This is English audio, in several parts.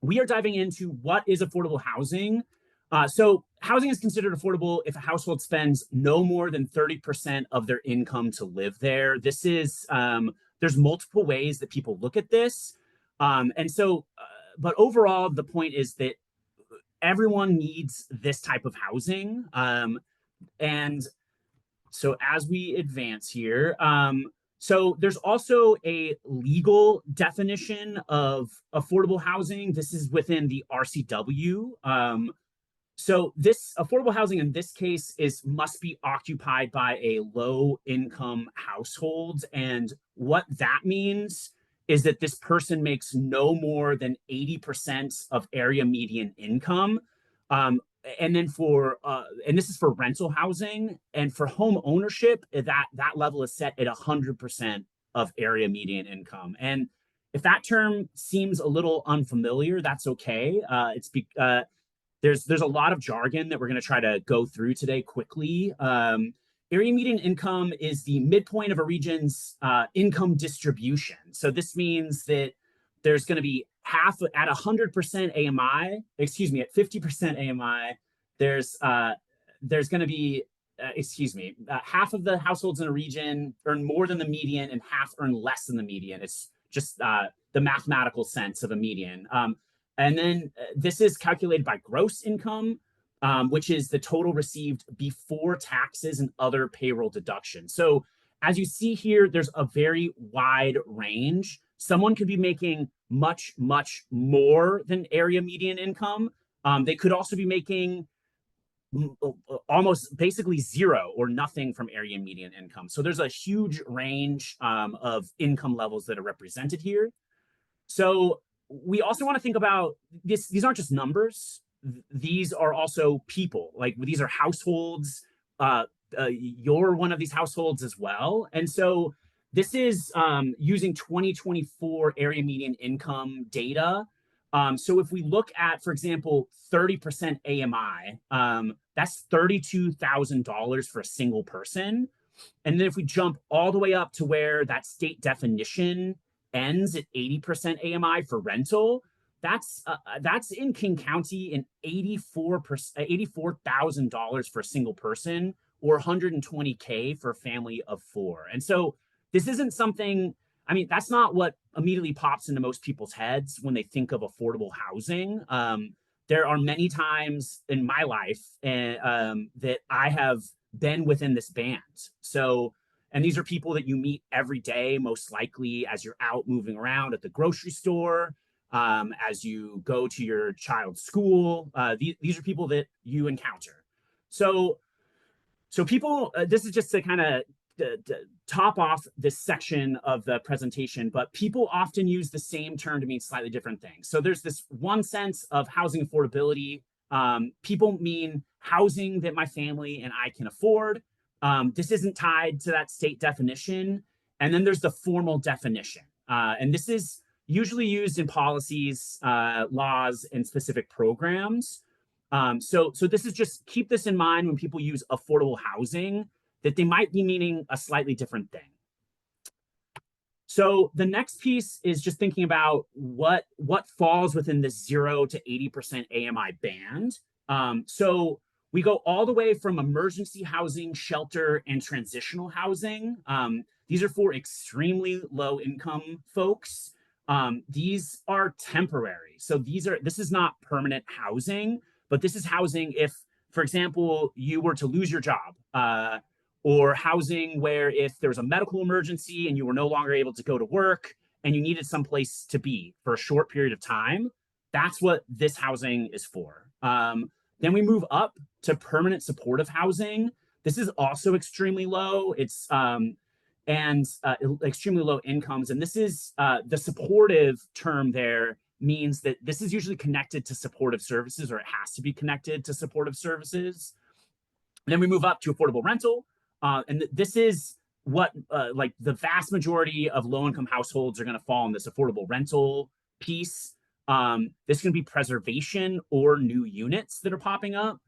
we are diving into what is affordable housing. So housing is considered affordable if a household spends no more than 30% of their income to live there. This is, there's multiple ways that people look at this. But overall, the point is that everyone needs this type of housing. And so as we advance here, so there's also a legal definition of affordable housing. This is within the RCW. So this affordable housing in this case must be occupied by a low income household. And what that means is that this person makes no more than 80% of area median income. And then and this is for rental housing, and for home ownership, that level is set at 100% of area median income. And if that term seems a little unfamiliar, that's okay. There's a lot of jargon that we're going to try to go through today quickly. Area median income is the midpoint of a region's income distribution. So this means that there's going to be half at 100% AMI, excuse me, at 50% AMI, there's going to be, half of the households in a region earn more than the median and half earn less than the median. It's just the mathematical sense of a median. And then this is calculated by gross income, which is the total received before taxes and other payroll deductions. So as you see here, there's a very wide range. Someone could be making much, much more than area median income. They could also be making almost basically zero or nothing from area median income. So there's a huge range of income levels that are represented here. So we also want to think about this. These aren't just numbers. These are also people. Like, these are households. You're one of these households as well. And so this is using 2024 area median income data. So if we look at, for example, 30% AMI, that's $32,000 for a single person. And then if we jump all the way up to where that state definition ends at 80% AMI for rental, that's in King County in $84,000 for a single person, or $120K for a family of four. And so this isn't something, I mean, that's not what immediately pops into most people's heads when they think of affordable housing. There are many times in my life that I have been within this band. So, and these are people that you meet every day, most likely as you're out moving around at the grocery store, as you go to your child's school. These are people that you encounter. So people, this is just to kind of top off this section of the presentation, but people often use the same term to mean slightly different things. So there's this one sense of housing affordability. People mean housing that my family and I can afford. This isn't tied to that state definition. And then there's the formal definition. And this is usually used in policies, laws, and specific programs. So this is just, keep this in mind when people use affordable housing, that they might be meaning a slightly different thing. So the next piece is just thinking about what falls within this 0 to 80% AMI band. So we go all the way from emergency housing, shelter, and transitional housing. These are for extremely low income folks. These are temporary. So this is not permanent housing, but this is housing if, for example, you were to lose your job, or housing where if there was a medical emergency and you were no longer able to go to work and you needed someplace to be for a short period of time, that's what this housing is for. Then we move up to permanent supportive housing. This is also extremely low. It's extremely low incomes. And this is the supportive term there means that this is usually connected to supportive services, or it has to be connected to supportive services. And then we move up to affordable rental. And this is what like the vast majority of low-income households are going to fall in this affordable rental piece. This can be preservation or new units that are popping up.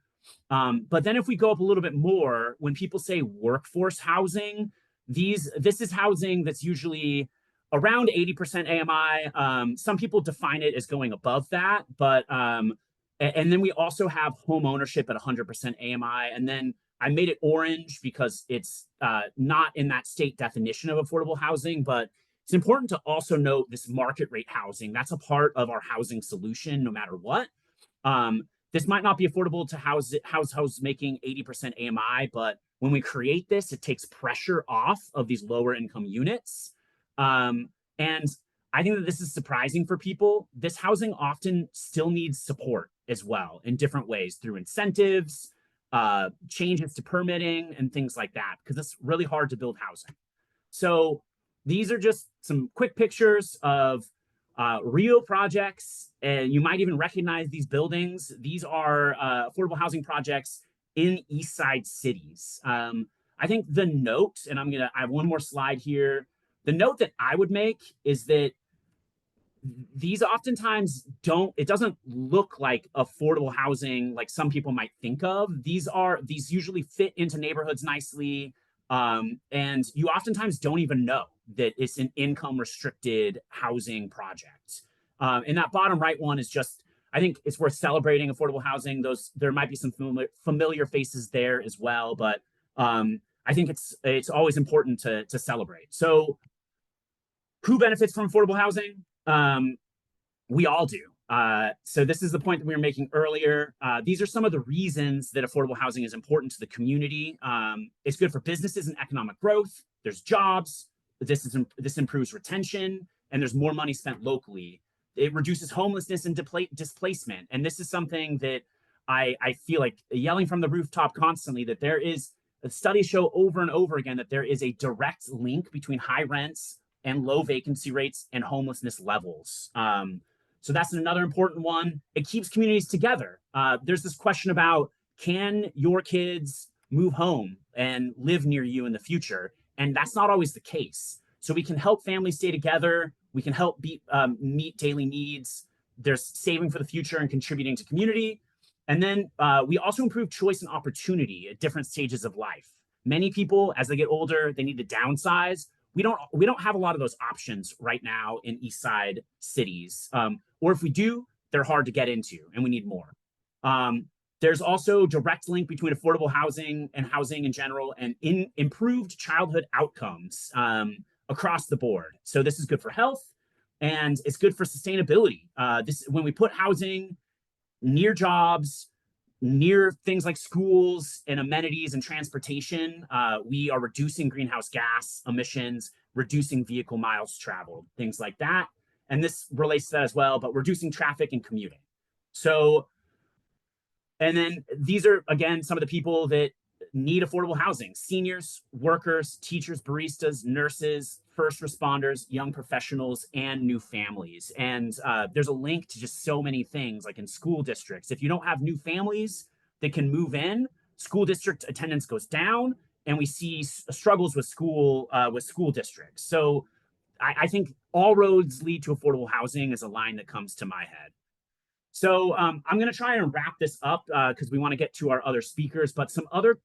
But then if we go up a little bit more, when people say workforce housing, this is housing that's usually around 80% AMI. Some people define it as going above that, but and then we also have home ownership at 100% AMI. And then I made it orange because it's not in that state definition of affordable housing, but it's important to also note this market rate housing. That's a part of our housing solution, no matter what. This might not be affordable to households making 80% AMI, but when we create this, it takes pressure off of these lower income units. And I think that this is surprising for people. This housing often still needs support as well in different ways through incentives, changes to permitting, and things like that, because it's really hard to build housing. So these are just some quick pictures of real projects, and you might even recognize these buildings. These are affordable housing projects in East Side cities. I think the note, and I have one more slide here. The note that I would make is that these oftentimes it doesn't look like affordable housing like some people might think of. These usually fit into neighborhoods nicely. And you oftentimes don't even know that it's an income restricted housing project. And that bottom right one is just, I think it's worth celebrating affordable housing. There might be some familiar faces there as well, but I think it's always important to celebrate. So who benefits from affordable housing? We all do. So this is the point that we were making earlier. These are some of the reasons that affordable housing is important to the community. It's good for businesses and economic growth. There's jobs. This improves retention, and there's more money spent locally. It reduces homelessness and displacement. And this is something that I feel like yelling from the rooftop constantly, that studies show over and over again that there is a direct link between high rents and low vacancy rates and homelessness levels. So that's another important one. It keeps communities together. There's this question about, can your kids move home and live near you in the future? And that's not always the case. So we can help families stay together. We can help meet daily needs. There's saving for the future and contributing to community. And then we also improve choice and opportunity at different stages of life. Many people, as they get older, they need to downsize. We don't have a lot of those options right now in East Side cities. Or if we do, they're hard to get into, and we need more. There's also direct link between affordable housing and housing in general and improved childhood outcomes across the board. So this is good for health, and it's good for sustainability. When we put housing near jobs, near things like schools and amenities and transportation, we are reducing greenhouse gas emissions, reducing vehicle miles traveled, things like that. And this relates to that as well, but reducing traffic and commuting. So, and then these are, again, some of the people that need affordable housing: seniors, workers, teachers, baristas, nurses, first responders, young professionals, and new families. And there's a link to just so many things, like in school districts. If you don't have new families that can move in, school district attendance goes down, and we see struggles with school districts. So I think all roads lead to affordable housing is a line that comes to my head. So I'm going to try and wrap this up because we want to get to our other speakers, but some other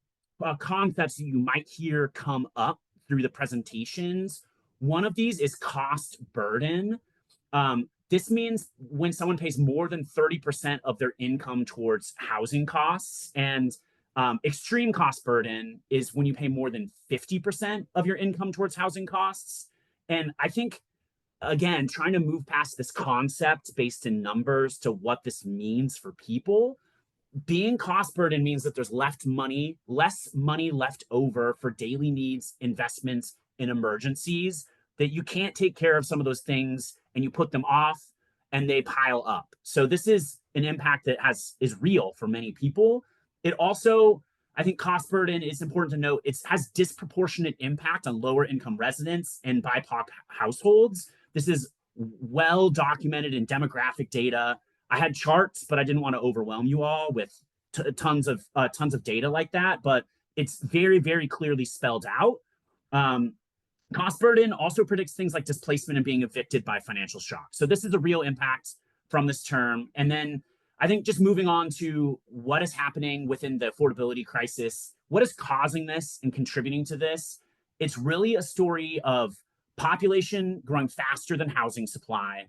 concepts that you might hear come up through the presentations. One of these is cost burden. This means when someone pays more than 30% of their income towards housing costs, and extreme cost burden is when you pay more than 50% of your income towards housing costs. And I think, again, trying to move past this concept based in numbers to what this means for people. Being cost burden means that there's less money left over for daily needs, investments, and emergencies, that you can't take care of some of those things and you put them off and they pile up. So this is an impact that is real for many people. It also, I think cost burden is important to note, it has disproportionate impact on lower income residents and BIPOC households. This is well documented in demographic data. I had charts, but I didn't want to overwhelm you all with tons of data like that, but it's very, very clearly spelled out. Cost burden also predicts things like displacement and being evicted by financial shock. So this is a real impact from this term. And then I think just moving on to what is happening within the affordability crisis, what is causing this and contributing to this? It's really a story of population growing faster than housing supply,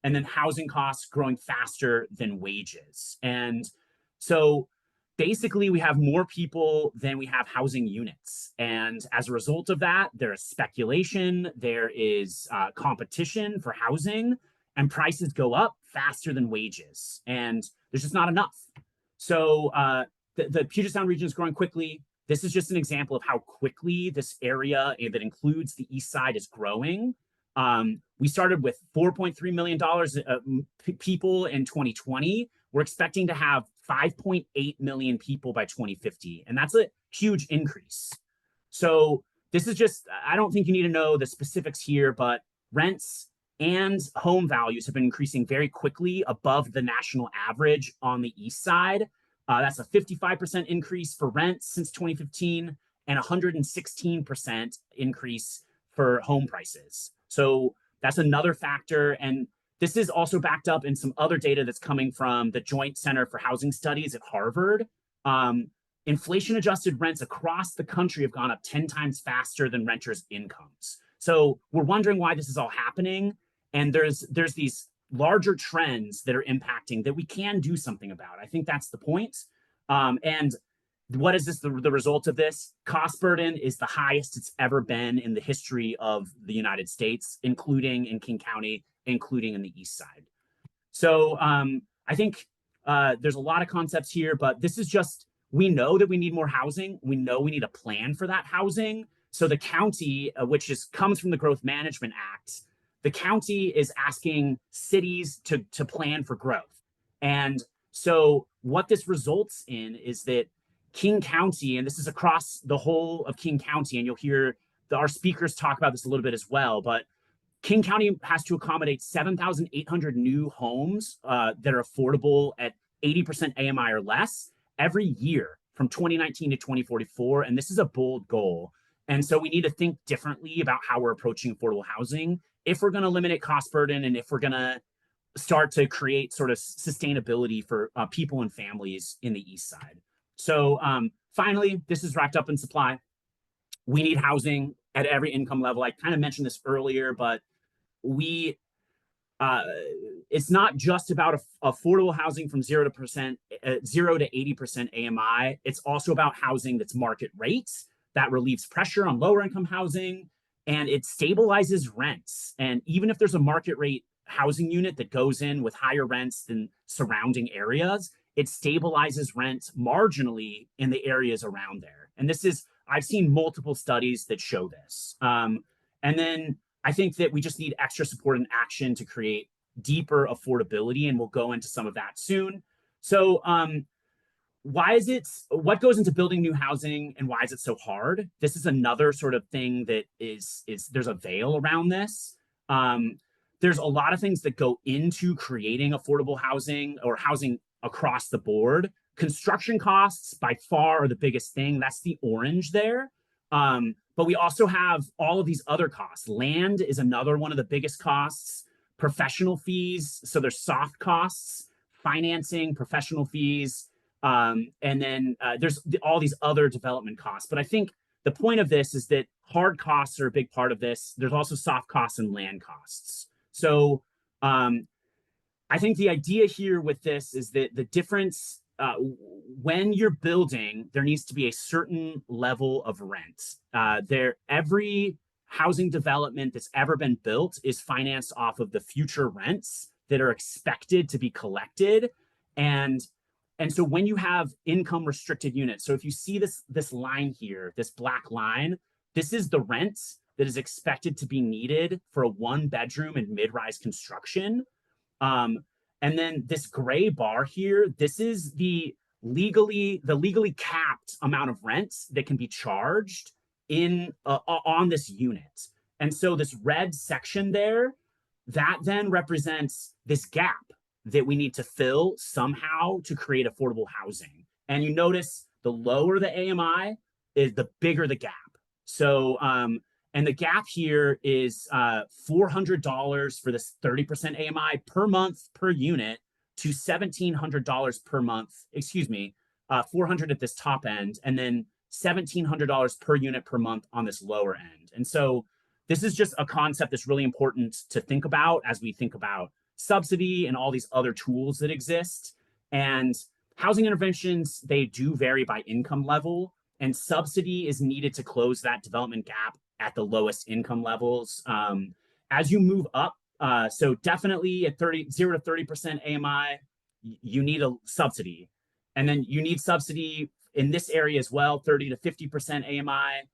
and then housing costs growing faster than wages. And so basically, we have more people than we have housing units. And as a result of that, there is speculation, there is competition for housing, and prices go up faster than wages. And there's just not enough. So the Puget Sound region is growing quickly. This is just an example of how quickly this area that includes the East Side is growing. We started with $4.3 million people in 2020. We're expecting to have 5.8 million people by 2050, and that's a huge increase. So this is just, I don't think you need to know the specifics here, but rents and home values have been increasing very quickly above the national average on the East Side. That's a 55% increase for rents since 2015 and 116% increase for home prices. So that's another factor. And this is also backed up in some other data that's coming from the Joint Center for Housing Studies at Harvard. Inflation adjusted rents across the country have gone up 10 times faster than renters' incomes. So we're wondering why this is all happening. And there's these larger trends that are impacting that we can do something about. I think that's the point. And what is this, the result of this? Cost burden is the highest it's ever been in the history of the United States, including in King County, including in the East Side. So I think there's a lot of concepts here, but this is just, we know that we need more housing. We know we need a plan for that housing. So the county, which comes from the Growth Management Act, the county is asking cities to plan for growth. And so what this results in is that King County, and this is across the whole of King County, and you'll hear our speakers talk about this a little bit as well, but King County has to accommodate 7,800 new homes that are affordable at 80% AMI or less every year from 2019 to 2044. And this is a bold goal. And so we need to think differently about how we're approaching affordable housing if we're going to eliminate cost burden and if we're going to start to create sort of sustainability for people and families in the East Side. So finally, this is wrapped up in supply. We need housing at every income level. I kind of mentioned this earlier, but it's not just about affordable housing from 0 to 80% AMI. It's also about housing that's market rates that relieves pressure on lower income housing, and it stabilizes rents. And even if there's a market rate housing unit that goes in with higher rents than surrounding areas, it stabilizes rent marginally in the areas around there. And this is, I've seen multiple studies that show this. And then I think that we just need extra support and action to create deeper affordability, and we'll go into some of that soon. So what goes into building new housing and why is it so hard? This is another sort of thing that is there's a veil around this. There's a lot of things that go into creating affordable housing or housing across the board. Construction costs by far are the biggest thing. That's the orange there. But we also have all of these other costs. Land is another one of the biggest costs. Professional fees. So there's soft costs, financing, professional fees. And then there's all these other development costs. But I think the point of this is that hard costs are a big part of this. There's also soft costs and land costs. So I think the idea here with this is that the difference, when you're building, there needs to be a certain level of rent. Every housing development that's ever been built is financed off of the future rents that are expected to be collected. And so when you have income restricted units, so if you see this line here, this black line, this is the rent that is expected to be needed for a 1-bedroom and mid-rise construction. And then this gray bar here, this is the legally capped amount of rent that can be charged on this unit. And so this red section there, that then represents this gap that we need to fill somehow to create affordable housing. And you notice the lower the AMI is, the bigger the gap. So, and the gap here is $400 for this 30% AMI per month per unit to $1,700 per month, $400 at this top end, and then $1,700 per unit per month on this lower end. And so this is just a concept that's really important to think about as we think about subsidy and all these other tools that exist. And housing interventions, they do vary by income level, and subsidy is needed to close that development gap at the lowest income levels. As you move up, so definitely at 0 to 30% AMI, you need a subsidy. And then you need subsidy in this area as well, 30 to 50% AMI.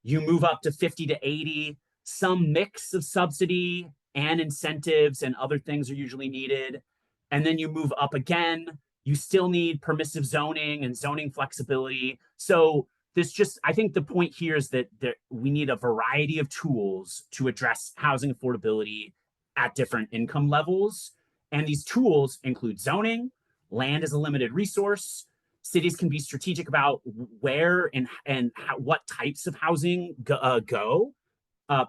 You move up to 50 to 80, some mix of subsidy and incentives and other things are usually needed. And then you move up again, you still need permissive zoning and zoning flexibility. So this just, I think the point here is that we need a variety of tools to address housing affordability at different income levels. And these tools include zoning, land is a limited resource. Cities can be strategic about where and what types of housing go.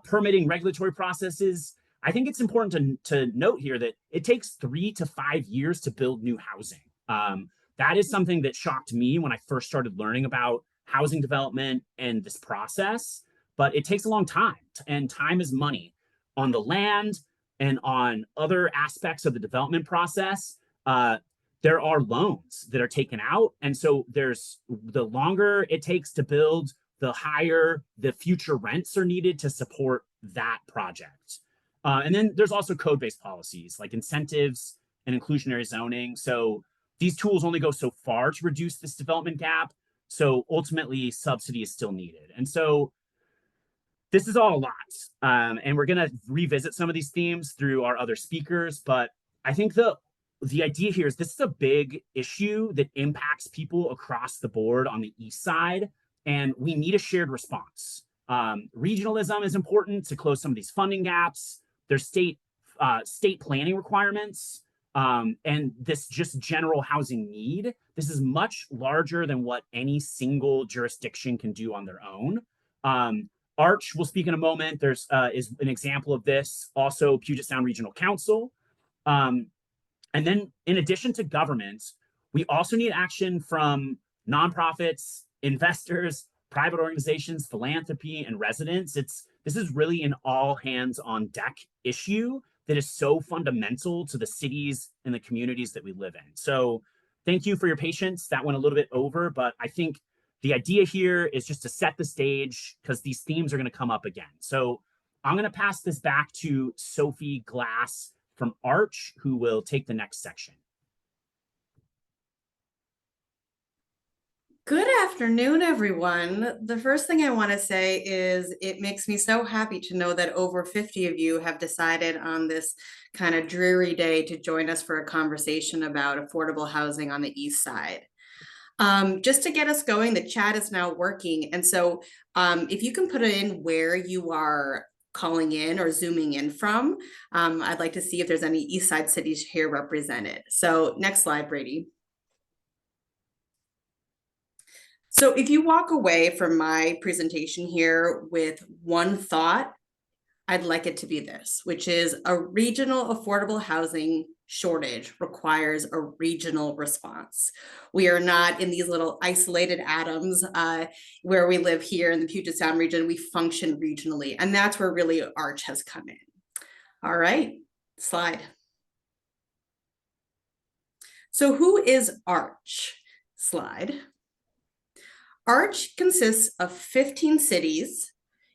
Permitting regulatory processes. I think it's important to note here that it takes 3 to 5 years to build new housing. That is something that shocked me when I first started learning about housing development and this process, but it takes a long time, and time is money on the land and on other aspects of the development process. There are loans that are taken out. And so there's the longer it takes to build, the higher the future rents are needed to support that project. And then there's also code-based policies like incentives and inclusionary zoning. So these tools only go so far to reduce this development gap. So ultimately, subsidy is still needed. And so this is all a lot. And we're going to revisit some of these themes through our other speakers. But I think the idea here is this is a big issue that impacts people across the board on the East Side, and we need a shared response. Regionalism is important to close some of these funding gaps. There's state planning requirements, and this just general housing need. This is much larger than what any single jurisdiction can do on their own. Arch will speak in a moment. There's is an example of this. Also, Puget Sound Regional Council. And then in addition to governments, we also need action from nonprofits, investors, private organizations, philanthropy, and residents. This is really an all hands on deck issue that is so fundamental to the cities and the communities that we live in. So thank you for your patience. That went a little bit over, but I think the idea here is just to set the stage because these themes are going to come up again. So I'm going to pass this back to Sophie Glass from Arch, who will take the next section. Good afternoon, everyone. The first thing I want to say is it makes me so happy to know that over 50 of you have decided on this kind of dreary day to join us for a conversation about affordable housing on the East Side. Just to get us going, the chat is now working. And so if you can put in where you are calling in or zooming in from, I'd like to see if there's any East Side cities here represented. So next slide, Brady. So if you walk away from my presentation here with one thought, I'd like it to be this, which is a regional affordable housing shortage requires a regional response. We are not in these little isolated atoms where we live here in the Puget Sound region. We function regionally, and that's where really Arch has come in. All right, slide. So who is Arch? Slide. Arch consists of 15 cities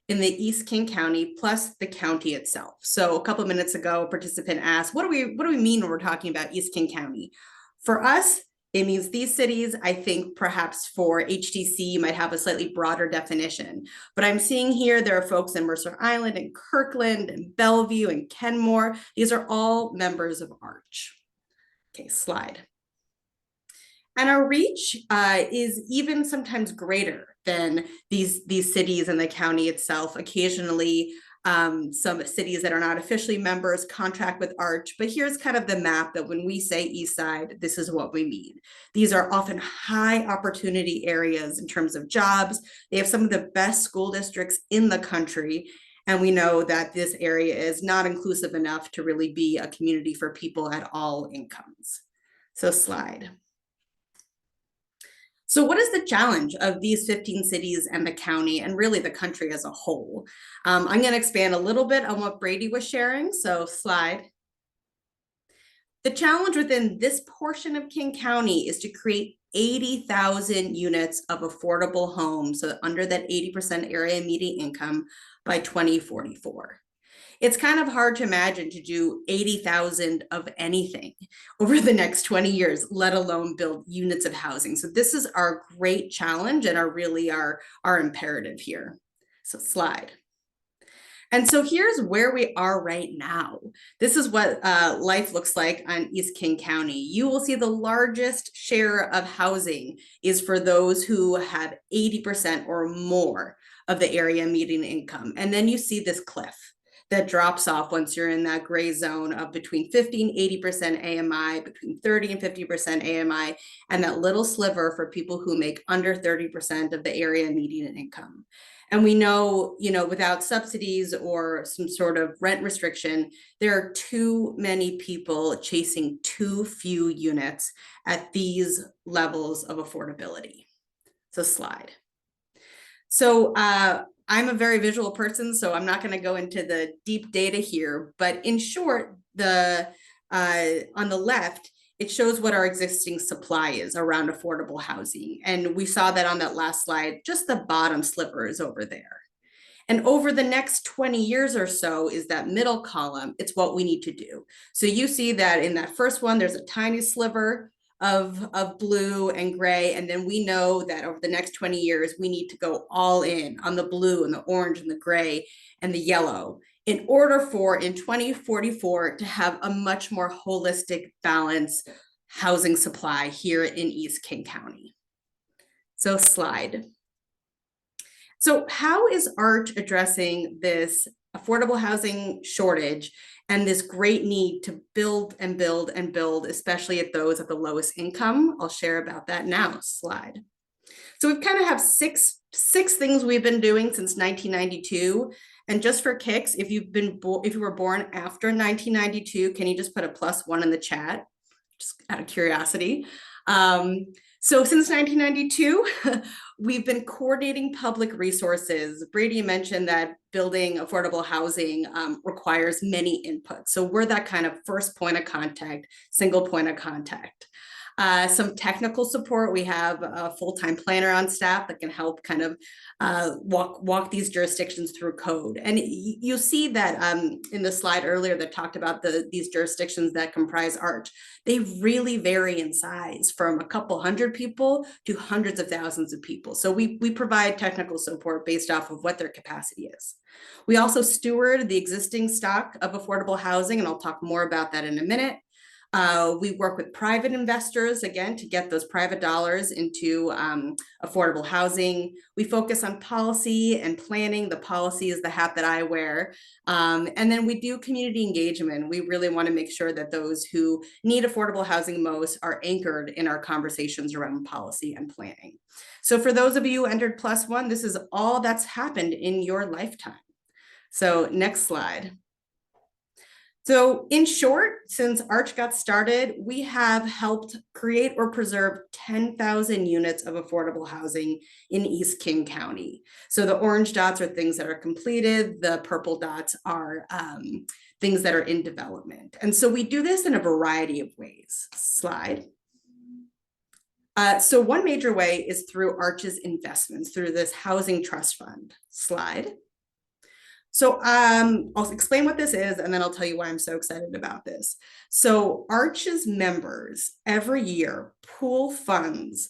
in the East King County plus the county itself. So a couple of minutes ago, a participant asked, what do we mean when we're talking about East King County? For us, it means these cities. I think perhaps for HTC, you might have a slightly broader definition. But I'm seeing here there are folks in Mercer Island and Kirkland and Bellevue and Kenmore. These are all members of Arch. Okay, slide. And our reach is even sometimes greater than these cities and the county itself. Occasionally, some cities that are not officially members contract with Arch, but here's kind of the map that when we say East Side, this is what we mean. These are often high opportunity areas in terms of jobs. They have some of the best school districts in the country. And we know that this area is not inclusive enough to really be a community for people at all incomes. So slide. So what is the challenge of these 15 cities and the county and really the country as a whole? I'm going to expand a little bit on what Brady was sharing. So slide. The challenge within this portion of King County is to create 80,000 units of affordable homes, so under that 80% area median income by 2044. It's kind of hard to imagine to do 80,000 of anything over the next 20 years, let alone build units of housing. So this is our great challenge and our imperative here. So slide. And so here's where we are right now. This is what life looks like on East King County. You will see the largest share of housing is for those who have 80% or more of the area median income. And then you see this cliff that drops off once you're in that gray zone of between 50 and 80% AMI, between 30 and 50% AMI, and that little sliver for people who make under 30% of the area median income. And we know, without subsidies or some sort of rent restriction, there are too many people chasing too few units at these levels of affordability. So slide. So I'm a very visual person, so I'm not going to go into the deep data here, but in short, on the left, it shows what our existing supply is around affordable housing. And we saw that on that last slide, just the bottom sliver is over there. And over the next 20 years or so is that middle column, it's what we need to do. So you see that in that first one, there's a tiny sliver of blue and gray. And then we know that over the next 20 years, we need to go all in on the blue and the orange and the gray and the yellow in order for in 2044 to have a much more holistic balanced housing supply here in East King County. So slide. So how is ARCH addressing this affordable housing shortage and this great need to build and build and build, especially at those at the lowest income? I'll share about that now. Slide. So we kind of have six things we've been doing since 1992. And just for kicks, if you were born after 1992, can you just put a +1 in the chat? Just out of curiosity. So since 1992, we've been coordinating public resources. Brady mentioned that building affordable housing requires many inputs. So we're that kind of first point of contact, single point of contact. Some technical support. We have a full-time planner on staff that can help kind of walk these jurisdictions through code. And you see that in the slide earlier that talked about these jurisdictions that comprise ARCH, they really vary in size from a couple hundred people to hundreds of thousands of people. So we provide technical support based off of what their capacity is. We also steward the existing stock of affordable housing, and I'll talk more about that in a minute. We work with private investors, again, to get those private dollars into affordable housing. We focus on policy and planning. The policy is the hat that I wear. And then we do community engagement. We really want to make sure that those who need affordable housing most are anchored in our conversations around policy and planning. So for those of you who entered +1, this is all that's happened in your lifetime. So next slide. So in short, since ARCH got started, we have helped create or preserve 10,000 units of affordable housing in East King County. So the orange dots are things that are completed. The purple dots are things that are in development. And so we do this in a variety of ways. Slide. So one major way is through ARCH's investments, through this housing trust fund. Slide. So I'll explain what this is, and then I'll tell you why I'm so excited about this. So ARCH's members every year pool funds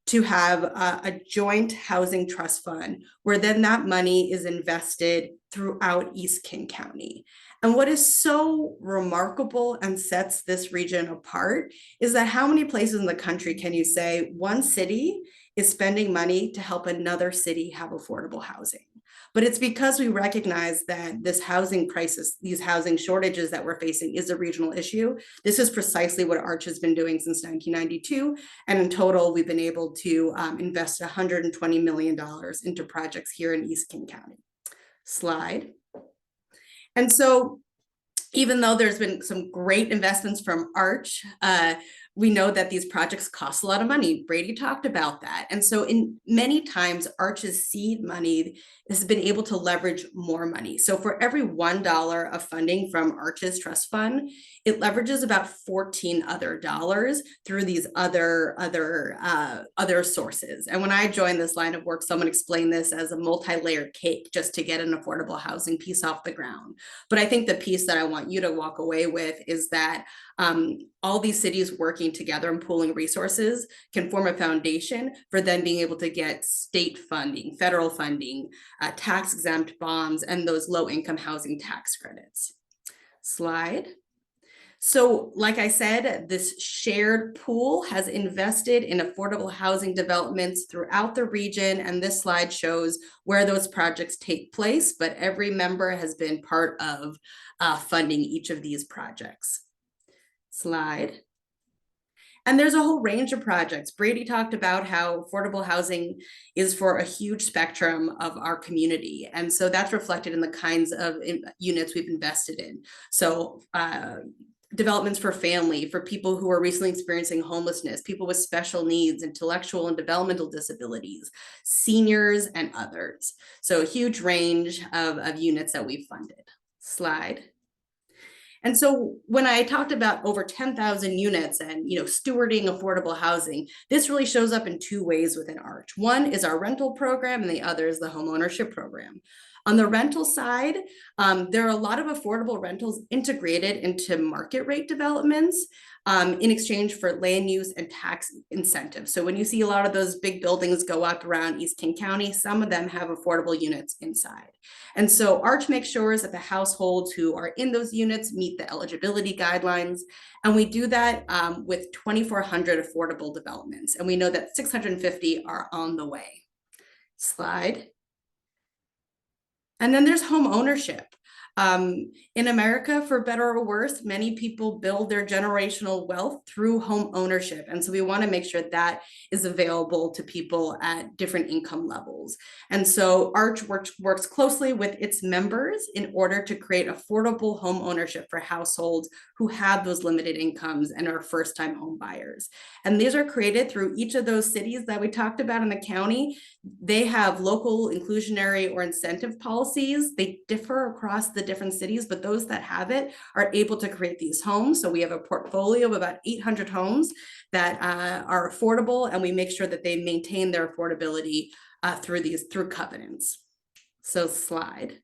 to have a joint housing trust fund, where then that money is invested throughout East King County. And what is so remarkable and sets this region apart is that how many places in the country can you say one city is spending money to help another city have affordable housing? But it's because we recognize that this housing crisis, these housing shortages that we're facing is a regional issue. This is precisely what ARCH has been doing since 1992. And in total, we've been able to invest $120 million into projects here in East King County. Slide. And so even though there's been some great investments from ARCH, we know that these projects cost a lot of money. Brady talked about that. And so in many times, Arch's seed money has been able to leverage more money. So for every $1 of funding from Arch's trust fund, it leverages about 14 other dollars through these other sources. And when I joined this line of work, someone explained this as a multi-layered cake just to get an affordable housing piece off the ground. But I think the piece that I want you to walk away with is that all these cities working together and pooling resources can form a foundation for them being able to get state funding, federal funding, tax exempt bonds, and those low income housing tax credits. Slide. So like I said, this shared pool has invested in affordable housing developments throughout the region. And this slide shows where those projects take place, but every member has been part of funding each of these projects. Slide. And there's a whole range of projects. Brady talked about how affordable housing is for a huge spectrum of our community. And so that's reflected in the kinds of units we've invested in. So developments for family, for people who are recently experiencing homelessness, people with special needs, intellectual and developmental disabilities, seniors, and others. So a huge range of units that we've funded. Slide. And so when I talked about over 10,000 units and stewarding affordable housing, this really shows up in two ways within Arch. One is our rental program, and the other is the home ownership program. On the rental side, there are a lot of affordable rentals integrated into market rate developments in exchange for land use and tax incentives. So when you see a lot of those big buildings go up around East King County, some of them have affordable units inside. And so Arch makes sure that the households who are in those units meet the eligibility guidelines. And we do that with 2,400 affordable developments. And we know that 650 are on the way. Slide. And then there's home ownership. In America, for better or worse, many people build their generational wealth through home ownership. And so we want to make sure that is available to people at different income levels. And so Arch works closely with its members in order to create affordable home ownership for households who have those limited incomes and are first-time home buyers. And these are created through each of those cities that we talked about in the county. They have local inclusionary or incentive policies. They differ across the different cities, but those that have it are able to create these homes. So we have a portfolio of about 800 homes that are affordable, and we make sure that they maintain their affordability through covenants. So slide.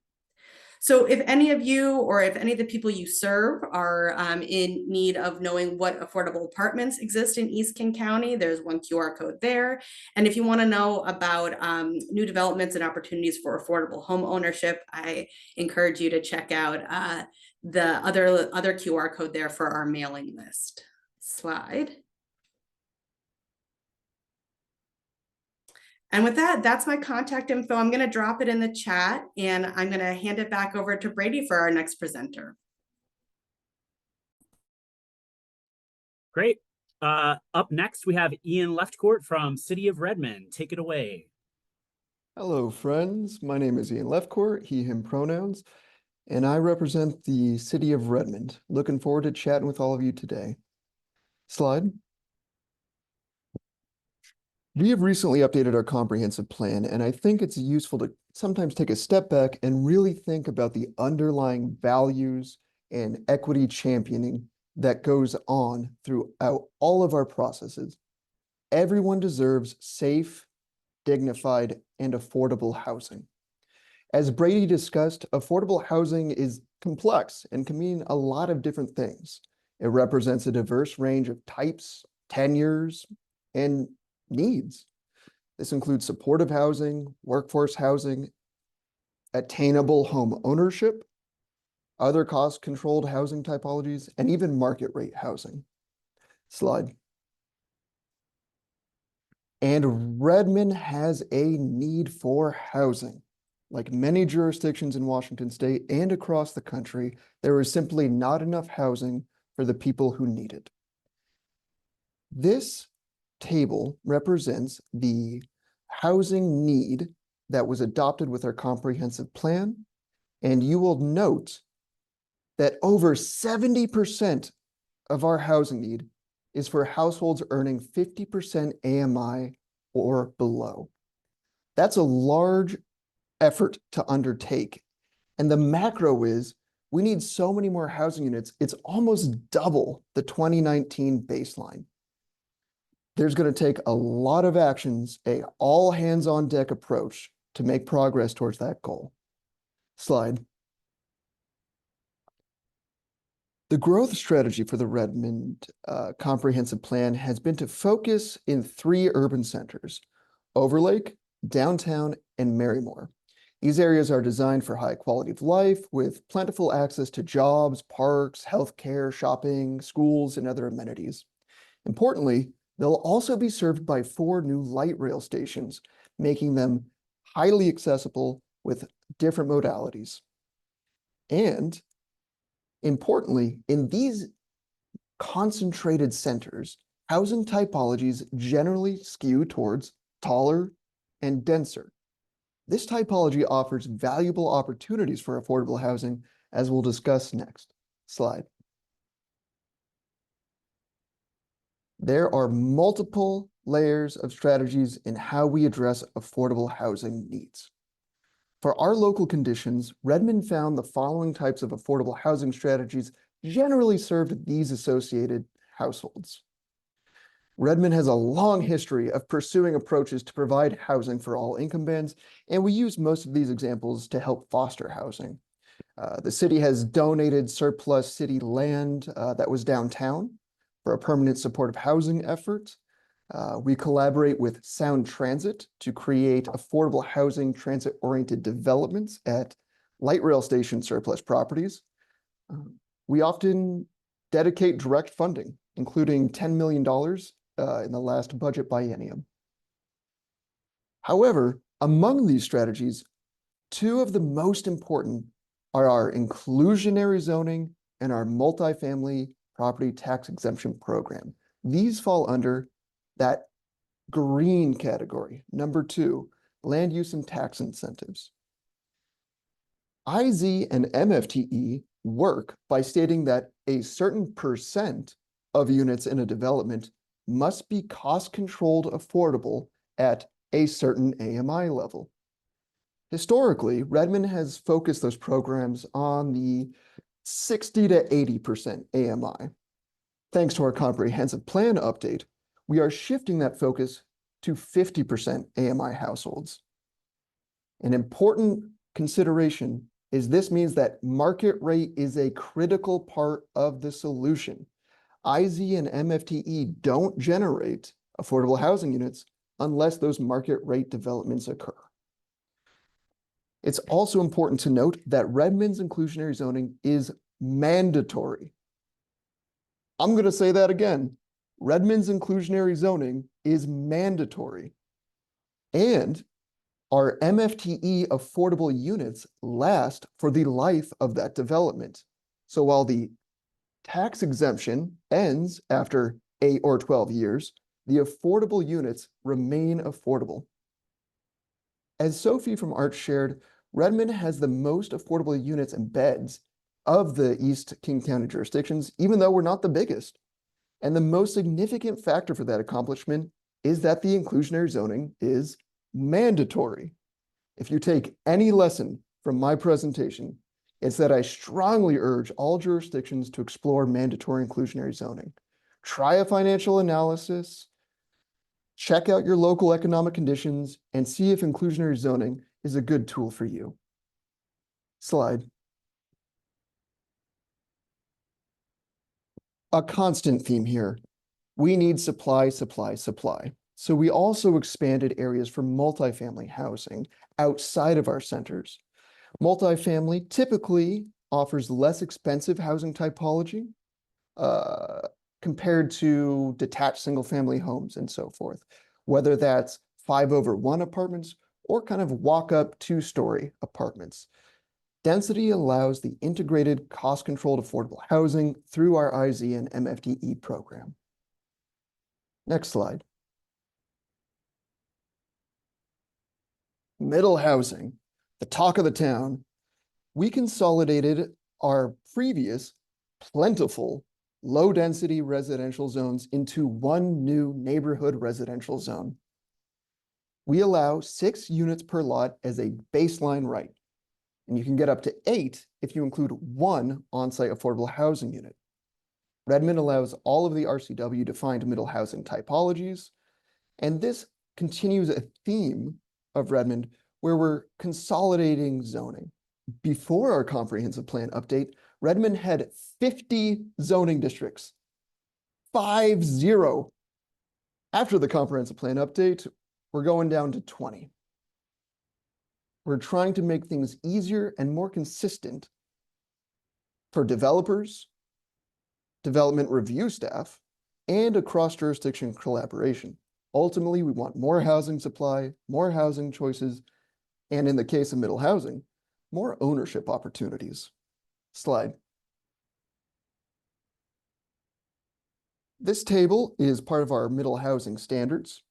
So if any of you or if any of the people you serve are in need of knowing what affordable apartments exist in East King County, there's one QR code there. And if you want to know about new developments and opportunities for affordable home ownership, I encourage you to check out the other QR code there for our mailing list. Slide. And with that, that's my contact info. I'm going to drop it in the chat, and I'm going to hand it back over to Brady for our next presenter. Great. Up next, we have Ian Leftcourt from City of Redmond. Take it away. Hello, friends. My name is Ian Leftcourt, he, him pronouns, and I represent the City of Redmond. Looking forward to chatting with all of you today. Slide. We have recently updated our comprehensive plan, and I think it's useful to sometimes take a step back and really think about the underlying values and equity championing that goes on throughout all of our processes. Everyone deserves safe, dignified, and affordable housing. As Brady discussed, affordable housing is complex and can mean a lot of different things. It represents a diverse range of types, tenures, and needs. This includes supportive housing, workforce housing, attainable home ownership, other cost-controlled housing typologies, and even market rate housing. Slide. And Redmond has a need for housing. Like many jurisdictions in Washington state and across the country, there is simply not enough housing for the people who need it. This table represents the housing need that was adopted with our comprehensive plan, and you will note that over 70% of our housing need is for households earning 50% AMI or below. That's a large effort to undertake. And the macro is we need so many more housing units, it's almost double the 2019 baseline. There's going to take a lot of actions, a all hands on deck approach to make progress towards that goal. Slide. The growth strategy for the Redmond comprehensive plan has been to focus in 3 urban centers: Overlake, downtown, and Marymore. These areas are designed for high quality of life with plentiful access to jobs, parks, healthcare, shopping, schools, and other amenities. Importantly, they'll also be served by 4 new light rail stations, making them highly accessible with different modalities. And importantly, in these concentrated centers, housing typologies generally skew towards taller and denser. This typology offers valuable opportunities for affordable housing, as we'll discuss next. Slide. There are multiple layers of strategies in how we address affordable housing needs. For our local conditions, Redmond found the following types of affordable housing strategies generally served these associated households. Redmond has a long history of pursuing approaches to provide housing for all income bands, and we use most of these examples to help foster housing. The city has donated surplus city land that was downtown for a permanent supportive housing effort. We collaborate with Sound Transit to create affordable housing transit-oriented developments at light rail station surplus properties. We often dedicate direct funding, including $10 million in the last budget biennium. However, among these strategies, 2 of the most important are our inclusionary zoning and our multifamily property tax exemption program. These fall under that green category. Number 2, land use and tax incentives. IZ and MFTE work by stating that a certain percent of units in a development must be cost-controlled affordable at a certain AMI level. Historically, Redmond has focused those programs on the 60 to 80% AMI. Thanks to our comprehensive plan update, we are shifting that focus to 50% AMI households. An important consideration is this means that market rate is a critical part of the solution. IZ and MFTE don't generate affordable housing units unless those market rate developments occur. It's also important to note that Redmond's inclusionary zoning is mandatory. I'm going to say that again. Redmond's inclusionary zoning is mandatory. And our MFTE affordable units last for the life of that development. So while the tax exemption ends after 8 or 12 years, the affordable units remain affordable. As Sophie from Arch shared, Redmond has the most affordable units and beds of the East King County jurisdictions, even though we're not the biggest. And the most significant factor for that accomplishment is that the inclusionary zoning is mandatory. If you take any lesson from my presentation, it's that I strongly urge all jurisdictions to explore mandatory inclusionary zoning. Try a financial analysis, check out your local economic conditions, and see if inclusionary zoning is a good tool for you. Slide. A constant theme here. We need supply, supply, supply. So we also expanded areas for multifamily housing outside of our centers. Multifamily typically offers less expensive housing typology compared to detached single-family homes and so forth, whether that's 5/1 apartments or kind of walk-up 2-story apartments. Density allows the integrated, cost-controlled affordable housing through our IZ and MFTE program. Next slide. Middle housing, the talk of the town. We consolidated our previous plentiful low-density residential zones into one new neighborhood residential zone. We allow 6 units per lot as a baseline right, and you can get up to 8 if you include one on-site affordable housing unit. Redmond allows all of the RCW-defined middle housing typologies, and this continues a theme of Redmond where we're consolidating zoning. Before our comprehensive plan update, Redmond had 50 zoning districts, 50. After the comprehensive plan update, we're going down to 20. We're trying to make things easier and more consistent for developers, development review staff, and across jurisdiction collaboration. Ultimately, we want more housing supply, more housing choices, and in the case of middle housing, more ownership opportunities. Slide. This table is part of our middle housing standards,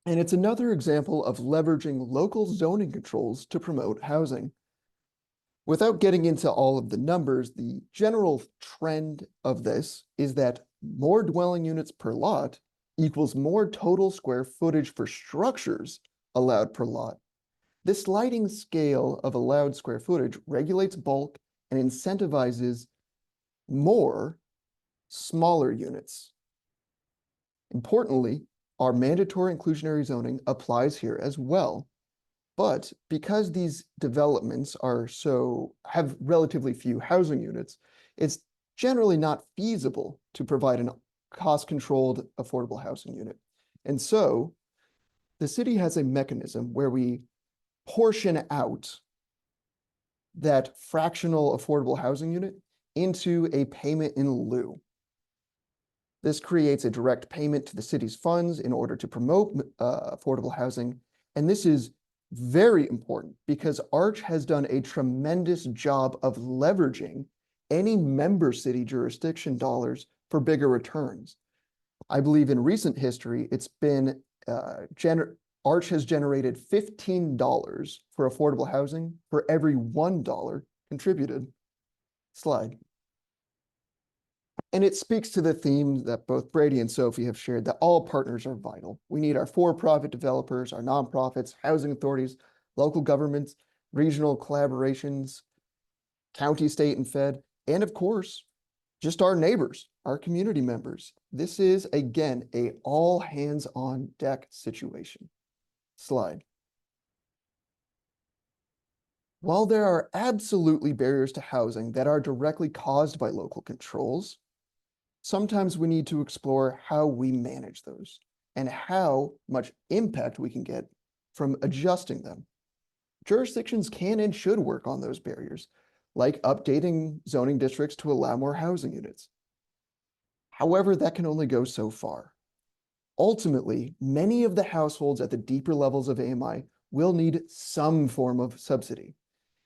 and it's another example of leveraging local zoning controls to promote housing. Without getting into all of the numbers, the general trend of this is that more dwelling units per lot equals more total square footage for structures allowed per lot. This sliding scale of allowed square footage regulates bulk and incentivizes more smaller units. Importantly, our mandatory inclusionary zoning applies here as well. But because these developments have relatively few housing units, it's generally not feasible to provide a cost-controlled affordable housing unit. And so the city has a mechanism where we portion out that fractional affordable housing unit into a payment in lieu. This creates a direct payment to the city's funds in order to promote affordable housing. And this is very important because Arch has done a tremendous job of leveraging any member city jurisdiction dollars for bigger returns. I believe in recent history, it's been Arch has generated $15 for affordable housing for every $1 contributed. Slide. And it speaks to the theme that both Brady and Sophie have shared, that all partners are vital. We need our for-profit developers, our nonprofits, housing authorities, local governments, regional collaborations, county, state, and fed, and of course, just our neighbors, our community members. This is, again, a all hands on deck situation. Slide. While there are absolutely barriers to housing that are directly caused by local controls, sometimes we need to explore how we manage those and how much impact we can get from adjusting them. Jurisdictions can and should work on those barriers, like updating zoning districts to allow more housing units. However, that can only go so far. Ultimately, many of the households at the deeper levels of AMI will need some form of subsidy.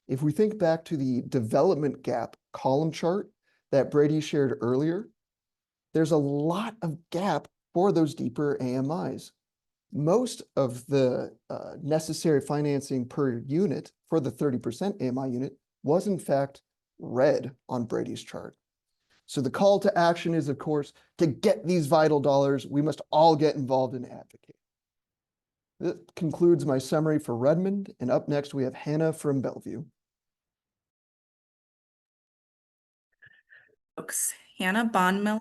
If we think back to the development gap column chart that Brady shared earlier, there's a lot of gap for those deeper AMIs. Most of the necessary financing per unit for the 30% AMI unit was in fact red on Brady's chart. So the call to action is, of course, to get these vital dollars, we must all get involved and advocate. That concludes my summary for Redmond, and up next we have Hannah from Bellevue. Folks, Hannah Bondmiller.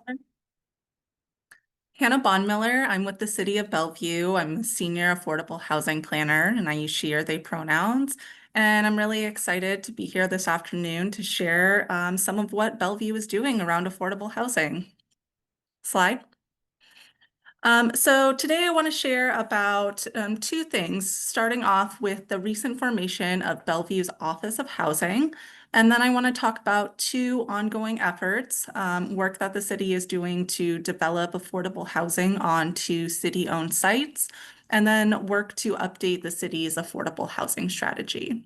I'm with the City of Bellevue. I'm a senior affordable housing planner, and I use she or they pronouns. And I'm really excited to be here this afternoon to share some of what Bellevue is doing around affordable housing. Slide. So today I want to share about 2 things, starting off with the recent formation of Bellevue's Office of Housing. And then I want to talk about 2 ongoing efforts, work that the city is doing to develop affordable housing onto city-owned sites, and then work to update the city's affordable housing strategy.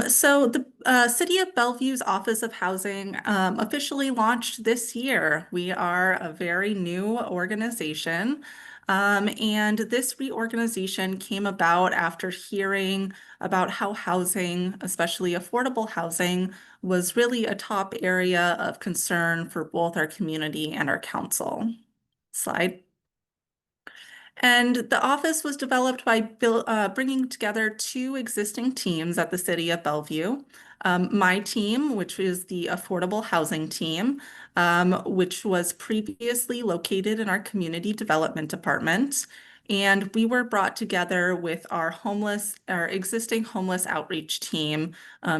So the City of Bellevue's Office of Housing officially launched this year. We are a very new organization. And this reorganization came about after hearing about how housing, especially affordable housing, was really a top area of concern for both our community and our council. Slide. And the office was developed by bringing together two existing teams at the City of Bellevue. My team, which is the Affordable Housing Team, which was previously located in our Community Development Department. And we were brought together with our existing homeless outreach team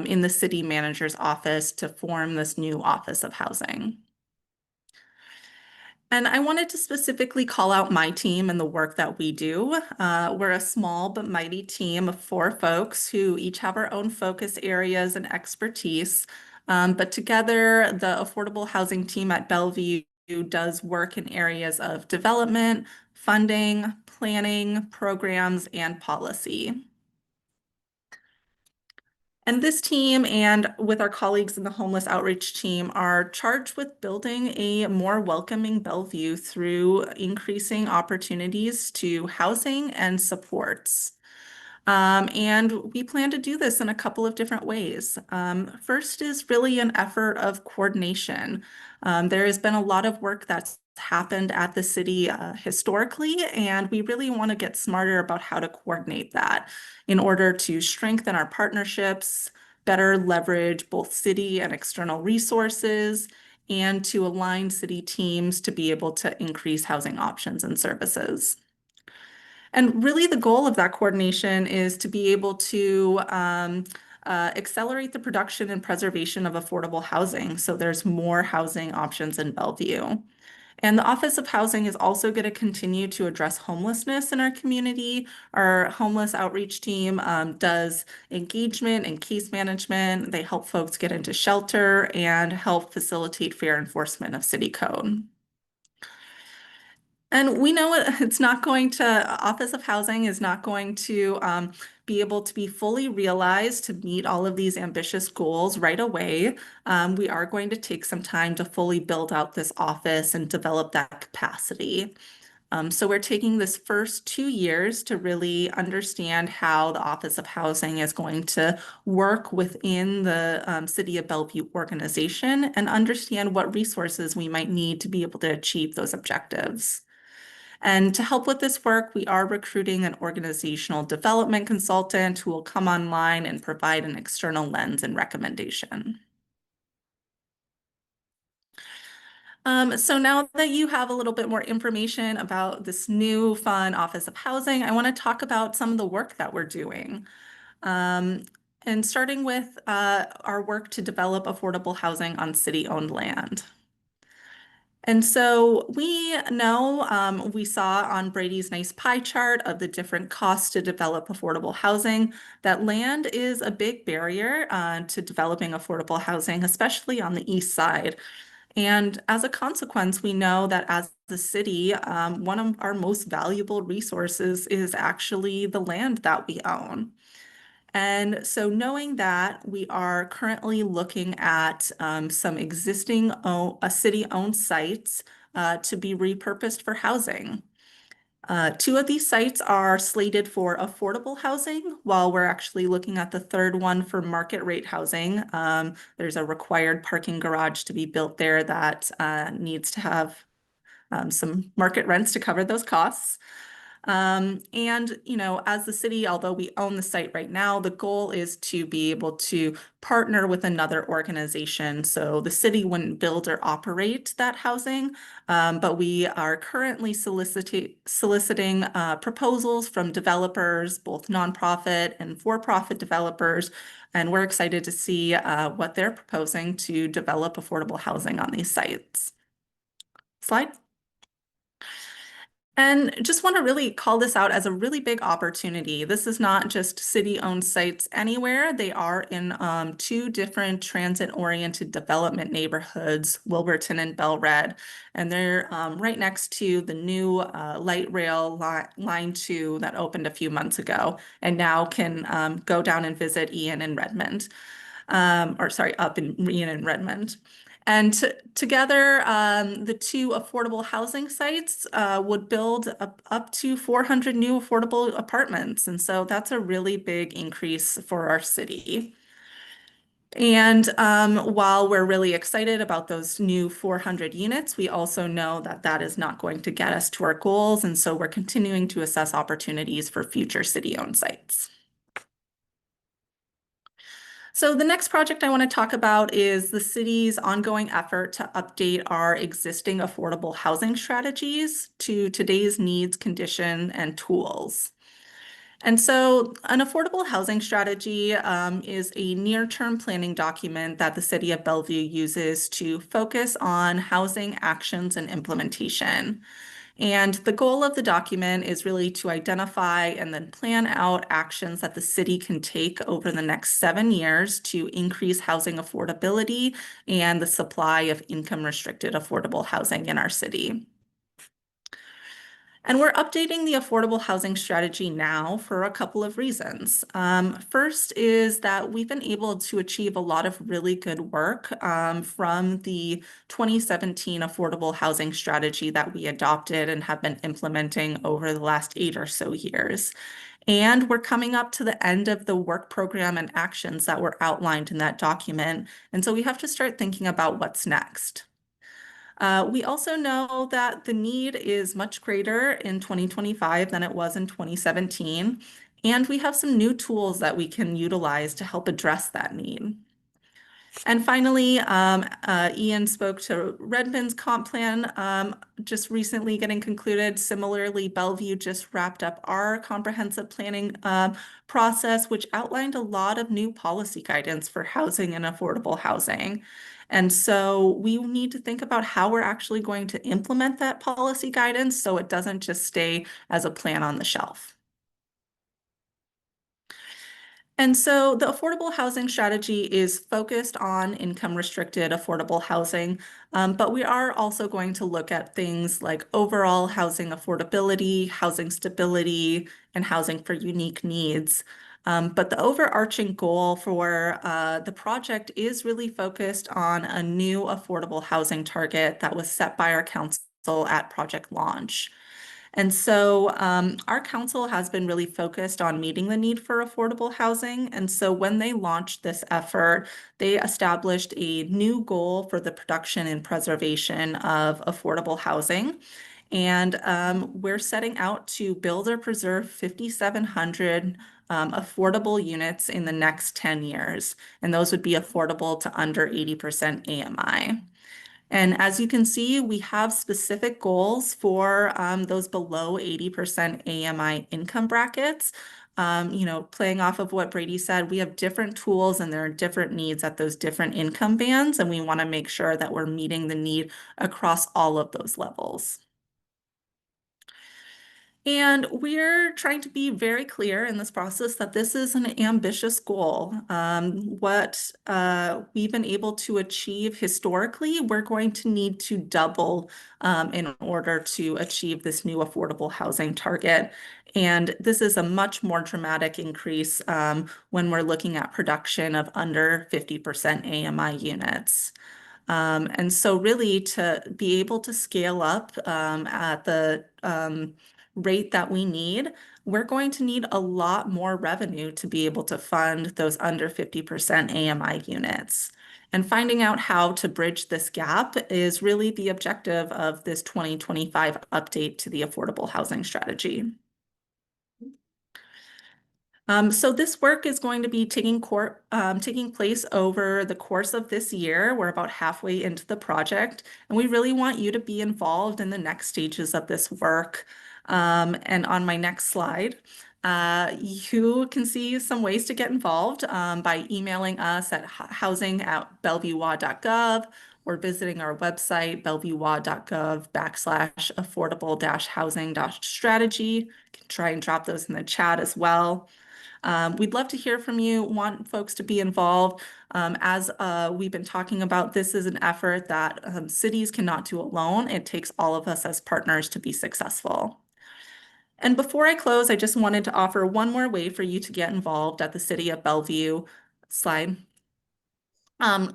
in the city manager's office to form this new Office of Housing. And I wanted to specifically call out my team and the work that we do. We're a small but mighty team of 4 folks who each have our own focus areas and expertise. But together, the affordable housing team at Bellevue does work in areas of development, funding, planning, programs, and policy. And this team and with our colleagues in the homeless outreach team are charged with building a more welcoming Bellevue through increasing opportunities to housing and supports. And we plan to do this in a couple of different ways. First is really an effort of coordination. There has been a lot of work that's happened at the city historically, and we really want to get smarter about how to coordinate that in order to strengthen our partnerships, better leverage both city and external resources, and to align city teams to be able to increase housing options and services. And really the goal of that coordination is to be able to accelerate the production and preservation of affordable housing. So there's more housing options in Bellevue. And the Office of Housing is also going to continue to address homelessness in our community. Our homeless outreach team does engagement and case management. They help folks get into shelter and help facilitate fair enforcement of city code. And we know it's not going to, Office of Housing is not going to be able to be fully realized to meet all of these ambitious goals right away. We are going to take some time to fully build out this office and develop that capacity. So we're taking this first 2 years to really understand how the Office of Housing is going to work within the City of Bellevue organization and understand what resources we might need to be able to achieve those objectives. And to help with this work, we are recruiting an organizational development consultant who will come online and provide an external lens and recommendation. So now that you have a little bit more information about this new fun Office of Housing, I want to talk about some of the work that we're doing. And starting with our work to develop affordable housing on city-owned land. And so we know, we saw on Brady's nice pie chart of the different costs to develop affordable housing, that land is a big barrier to developing affordable housing, especially on the east side. And as a consequence, we know that as the city, one of our most valuable resources is actually the land that we own. And so knowing that, we are currently looking at some existing city-owned sites to be repurposed for housing. 2 of these sites are slated for affordable housing, while we're actually looking at the third one for market rate housing. There's a required parking garage to be built there that needs to have some market rents to cover those costs. And, you know, as the city, although we own the site right now, the goal is to be able to partner with another organization. So the city wouldn't build or operate that housing, but we are currently soliciting proposals from developers, both nonprofit and for-profit developers. And we're excited to see what they're proposing to develop affordable housing on these sites. Slide. And just want to really call this out as a really big opportunity. This is not just city-owned sites anywhere. They are in 2 different transit-oriented development neighborhoods, Wilburton and Bel-Red. And they're right next to the new light rail line 2 that opened a few months ago and now can go down and visit Ian in Redmond. Up in Ian and Redmond. And together, the two affordable housing sites would build up to 400 new affordable apartments. And so that's a really big increase for our city. And while we're really excited about those new 400 units, we also know that that is not going to get us to our goals. And so we're continuing to assess opportunities for future city-owned sites. So the next project I want to talk about is the city's ongoing effort to update our existing affordable housing strategies to today's needs, condition, and tools. And so an affordable housing strategy is a near-term planning document that the City of Bellevue uses to focus on housing actions and implementation. And the goal of the document is really to identify and then plan out actions that the city can take over the next 7 years to increase housing affordability and the supply of income-restricted affordable housing in our city. And we're updating the affordable housing strategy now for a couple of reasons. First is that we've been able to achieve a lot of really good work from the 2017 affordable housing strategy that we adopted and have been implementing over the last 8 or so years. And we're coming up to the end of the work program and actions that were outlined in that document. And so we have to start thinking about what's next. We also know that the need is much greater in 2025 than it was in 2017, and we have some new tools that we can utilize to help address that need. And finally, Ian spoke to Redmond's comp plan just recently getting concluded. Similarly, Bellevue just wrapped up our comprehensive planning process, which outlined a lot of new policy guidance for housing and affordable housing. And so we need to think about how we're actually going to implement that policy guidance so it doesn't just stay as a plan on the shelf. And so the affordable housing strategy is focused on income-restricted affordable housing, but we are also going to look at things like overall housing affordability, housing stability, and housing for unique needs. But the overarching goal for the project is really focused on a new affordable housing target that was set by our council at project launch. And so our council has been really focused on meeting the need for affordable housing. And so when they launched this effort, they established a new goal for the production and preservation of affordable housing. And we're setting out to build or preserve 5,700 affordable units in the next 10 years. And those would be affordable to under 80% AMI. And as you can see, we have specific goals for those below 80% AMI income brackets. Playing off of what Brady said, we have different tools and there are different needs at those different income bands, and we want to make sure that we're meeting the need across all of those levels. And we're trying to be very clear in this process that this is an ambitious goal. What we've been able to achieve historically, we're going to need to double in order to achieve this new affordable housing target. And this is a much more dramatic increase when we're looking at production of under 50% AMI units. And so really to be able to scale up at the rate that we need, we're going to need a lot more revenue to be able to fund those under 50% AMI units. And finding out how to bridge this gap is really the objective of this 2025 update to the affordable housing strategy. So this work is going to be taking place over the course of this year. We're about halfway into the project, and we really want you to be involved in the next stages of this work. And on my next slide, you can see some ways to get involved by emailing us at housing@bellevuewa.gov or visiting our website, bellevuewa.gov/affordable-housing-strategy. You can try and drop those in the chat as well. We'd love to hear from you, want folks to be involved. As we've been talking about, this is an effort that cities cannot do alone. It takes all of us as partners to be successful. And before I close, I just wanted to offer one more way for you to get involved at the City of Bellevue. Slide.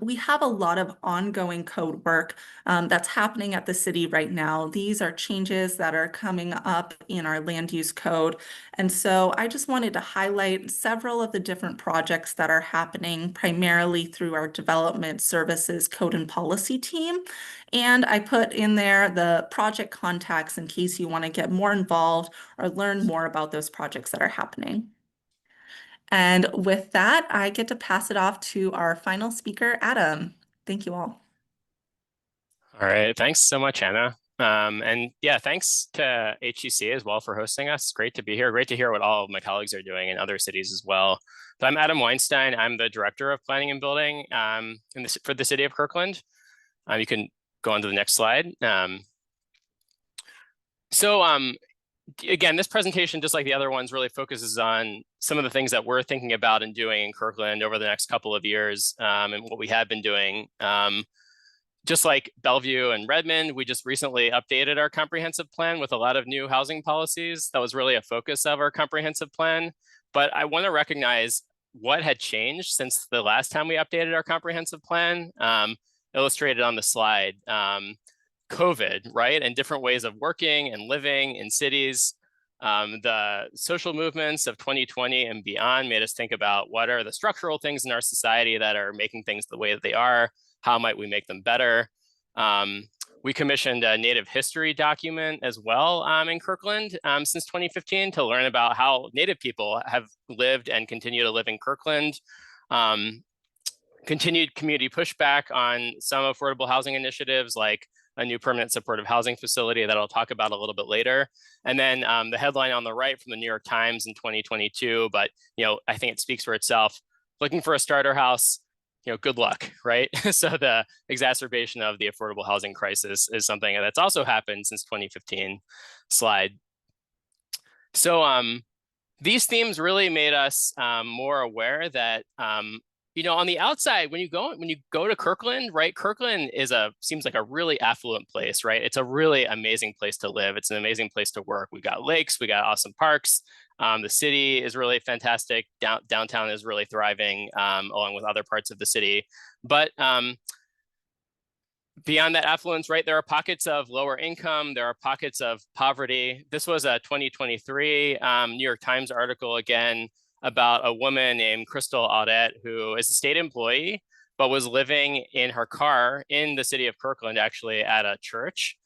We have a lot of ongoing code work that's happening at the city right now. These are changes that are coming up in our land use code. And so I just wanted to highlight several of the different projects that are happening primarily through our development services code and policy team. And I put in there the project contacts in case you want to get more involved or learn more about those projects that are happening. And with that, I get to pass it off to our final speaker, Adam. Thank you all. All right, thanks so much, Anna. And yeah, thanks to HCC as well for hosting us. It's great to be here. Great to hear what all of my colleagues are doing in other cities as well. So I'm Adam Weinstein. I'm the Director of Planning and Building for the City of Kirkland. You can go on to the next slide. Again, this presentation, just like the other ones, really focuses on some of the things that we're thinking about and doing in Kirkland over the next couple of years, and what we have been doing. Just like Bellevue and Redmond, we just recently updated our comprehensive plan with a lot of new housing policies. That was really a focus of our comprehensive plan. But I want to recognize what had changed since the last time we updated our comprehensive plan, illustrated on the slide. COVID, right? And different ways of working and living in cities. The social movements of 2020 and beyond made us think about what are the structural things in our society that are making things the way that they are. How might we make them better? We commissioned a Native history document as well in Kirkland since 2015 to learn about how Native people have lived and continue to live in Kirkland. Continued community pushback on some affordable housing initiatives like a new permanent supportive housing facility that I'll talk about a little bit later. And then the headline on the right from the New York Times in 2022, but I think it speaks for itself. Looking for a starter house, good luck, right? So the exacerbation of the affordable housing crisis is something that's also happened since 2015. Slide. So these themes really made us more aware that on the outside, when you go to Kirkland, right? Kirkland seems like a really affluent place, right? It's a really amazing place to live. It's an amazing place to work. We got lakes, we got awesome parks. The city is really fantastic. Downtown is really thriving, along with other parts of the city. But beyond that affluence, right, there are pockets of lower income. There are pockets of poverty. This was a 2023 New York Times article again about a woman named Crystal Audette, who is a state employee, but was living in her car in the city of Kirkland, actually at a church,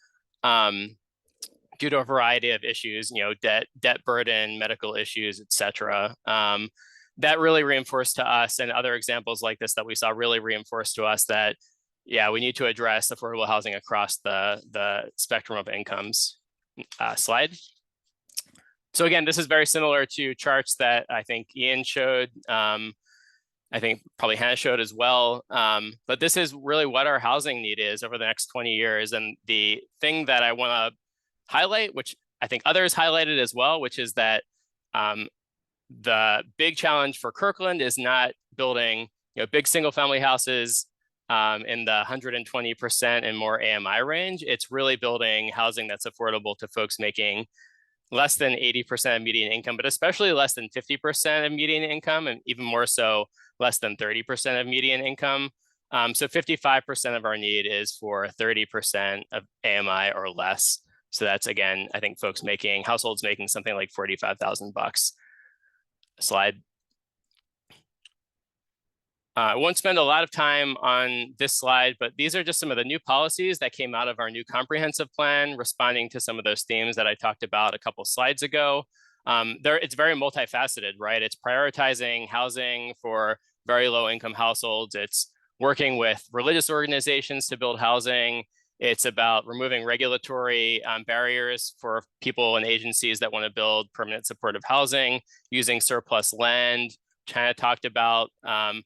due to a variety of issues, debt burden, medical issues, etc. That really reinforced to us, and other examples like this that we saw really reinforced to us that, yeah, we need to address affordable housing across the spectrum of incomes. Slide. So again, this is very similar to charts that I think Ian showed. I think probably Hannah showed as well. But this is really what our housing need is over the next 20 years. And the thing that I want to highlight, which I think others highlighted as well, which is that the big challenge for Kirkland is not building big single family houses in the 120% and more AMI range. It's really building housing that's affordable to folks making less than 80% of median income, but especially less than 50% of median income, and even more so, less than 30% of median income. So 55% of our need is for 30% of AMI or less. So that's, again, I think households making something like $45,000. Slide. I won't spend a lot of time on this slide, but these are just some of the new policies that came out of our new comprehensive plan, responding to some of those themes that I talked about a couple slides ago. It's very multifaceted, right? It's prioritizing housing for very low income households. It's working with religious organizations to build housing. It's about removing regulatory barriers for people and agencies that want to build permanent supportive housing, using surplus land. China talked about and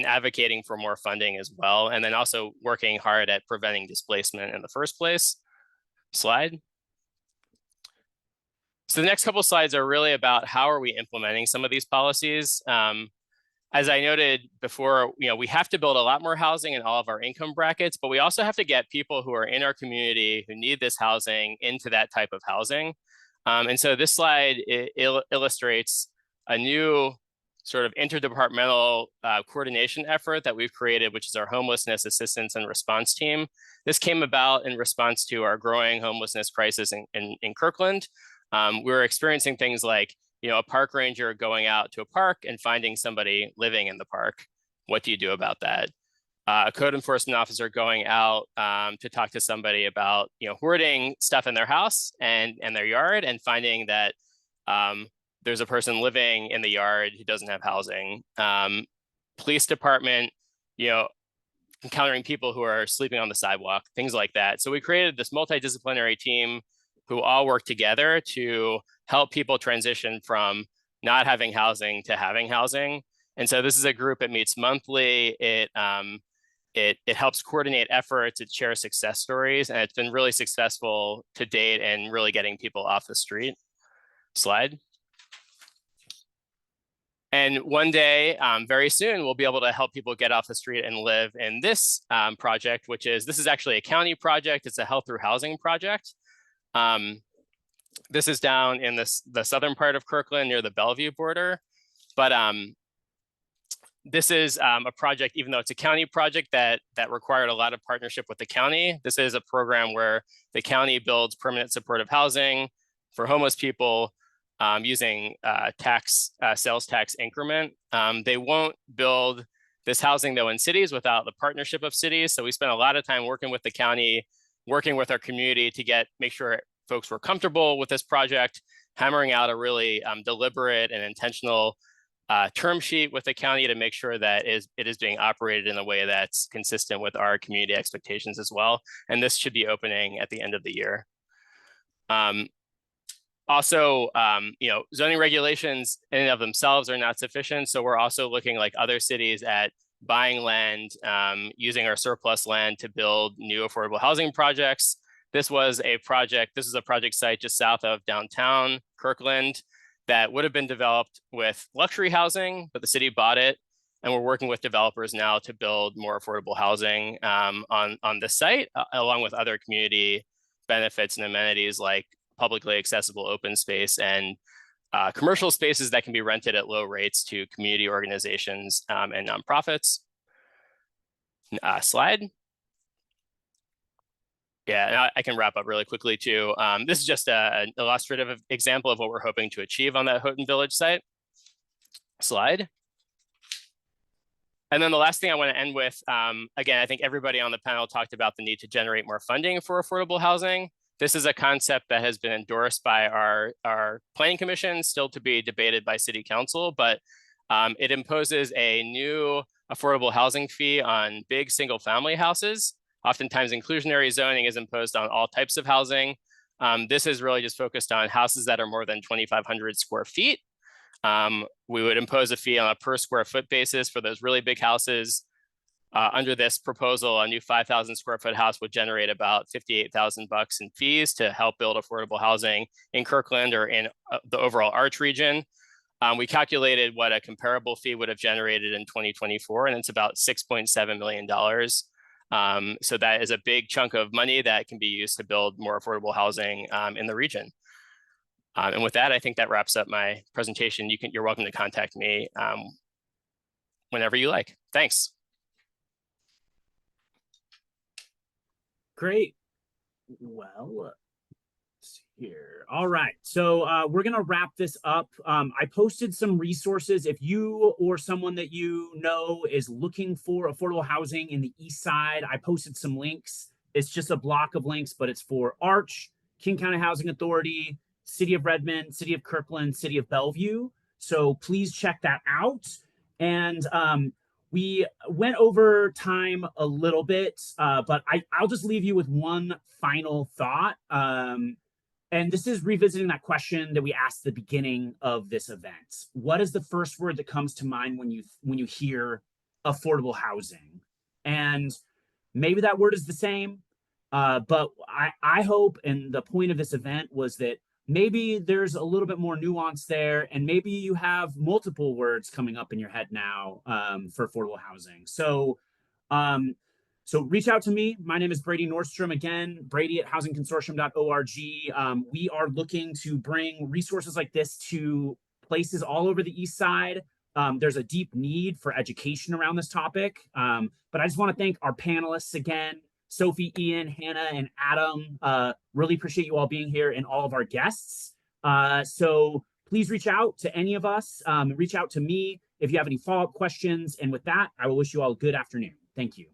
advocating for more funding as well, and then also working hard at preventing displacement in the first place. Slide. So the next couple of slides are really about how are we implementing some of these policies. As I noted before, we have to build a lot more housing in all of our income brackets, but we also have to get people who are in our community who need this housing into that type of housing. And so this slide illustrates a new sort of interdepartmental coordination effort that we've created, which is our homelessness assistance and response team. This came about in response to our growing homelessness crisis in Kirkland. We were experiencing things like, a park ranger going out to a park and finding somebody living in the park. What do you do about that? A code enforcement officer going out to talk to somebody about, hoarding stuff in their house and their yard, and finding that there's a person living in the yard who doesn't have housing. Police department, encountering people who are sleeping on the sidewalk, things like that. So we created this multidisciplinary team who all work together to help people transition from not having housing to having housing. And so this is a group that meets monthly. It helps coordinate efforts, it shares success stories, and it's been really successful to date in really getting people off the street. Slide. And one day, very soon, we'll be able to help people get off the street and live in this project, this is actually a county project. It's a health through housing project. This is down in the southern part of Kirkland near the Bellevue border. But this is a project, even though it's a county project that required a lot of partnership with the county. This is a program where the county builds permanent supportive housing for homeless people using sales tax increment. They won't build this housing though in cities without the partnership of cities. So we spent a lot of time working with the county, working with our community to make sure folks were comfortable with this project, hammering out a really deliberate and intentional term sheet with the county to make sure that it is being operated in a way that's consistent with our community expectations as well. And this should be opening at the end of the year. Also, zoning regulations in and of themselves are not sufficient. So we're also looking, like other cities, at buying land, using our surplus land to build new affordable housing projects. This is a project site just south of downtown Kirkland that would have been developed with luxury housing, but the city bought it. And we're working with developers now to build more affordable housing on this site, along with other community benefits and amenities like publicly accessible open space and commercial spaces that can be rented at low rates to community organizations and nonprofits. Slide. Yeah, and I can wrap up really quickly too. This is just an illustrative example of what we're hoping to achieve on that Houghton Village site. Slide. And then the last thing I want to end with, again, I think everybody on the panel talked about the need to generate more funding for affordable housing. This is a concept that has been endorsed by our planning commission, still to be debated by city council, but it imposes a new affordable housing fee on big single family houses. Oftentimes inclusionary zoning is imposed on all types of housing. This is really just focused on houses that are more than 2,500 square feet. We would impose a fee on a per square foot basis for those really big houses. Under this proposal, a new 5,000 square foot house would generate about $58,000 in fees to help build affordable housing in Kirkland or in the overall Arch region. We calculated what a comparable fee would have generated in 2024, and it's about $6.7 million. So that is a big chunk of money that can be used to build more affordable housing in the region. And with that, I think that wraps up my presentation. You're welcome to contact me whenever you like. Thanks. Great. Well, let's see here. All right. So we're going to wrap this up. I posted some resources. If you or someone that you know is looking for affordable housing in the East Side, I posted some links. It's just a block of links, but it's for Arch, King County Housing Authority, City of Redmond, City of Kirkland, City of Bellevue. So please check that out. And we went over time a little bit, but I'll just leave you with one final thought. And this is revisiting that question that we asked at the beginning of this event. What is the first word that comes to mind when you hear affordable housing? And maybe that word is the same, but I hope, and the point of this event was that maybe there's a little bit more nuance there, and maybe you have multiple words coming up in your head now for affordable housing. So reach out to me. My name is Brady Nordstrom. Again, brady@housingconsortium.org. We are looking to bring resources like this to places all over the East Side. There's a deep need for education around this topic. But I just want to thank our panelists again, Sophie, Ian, Hannah, and Adam. Really appreciate you all being here, and all of our guests. So please reach out to any of us, reach out to me if you have any follow-up questions. And with that, I will wish you all a good afternoon. Thank you.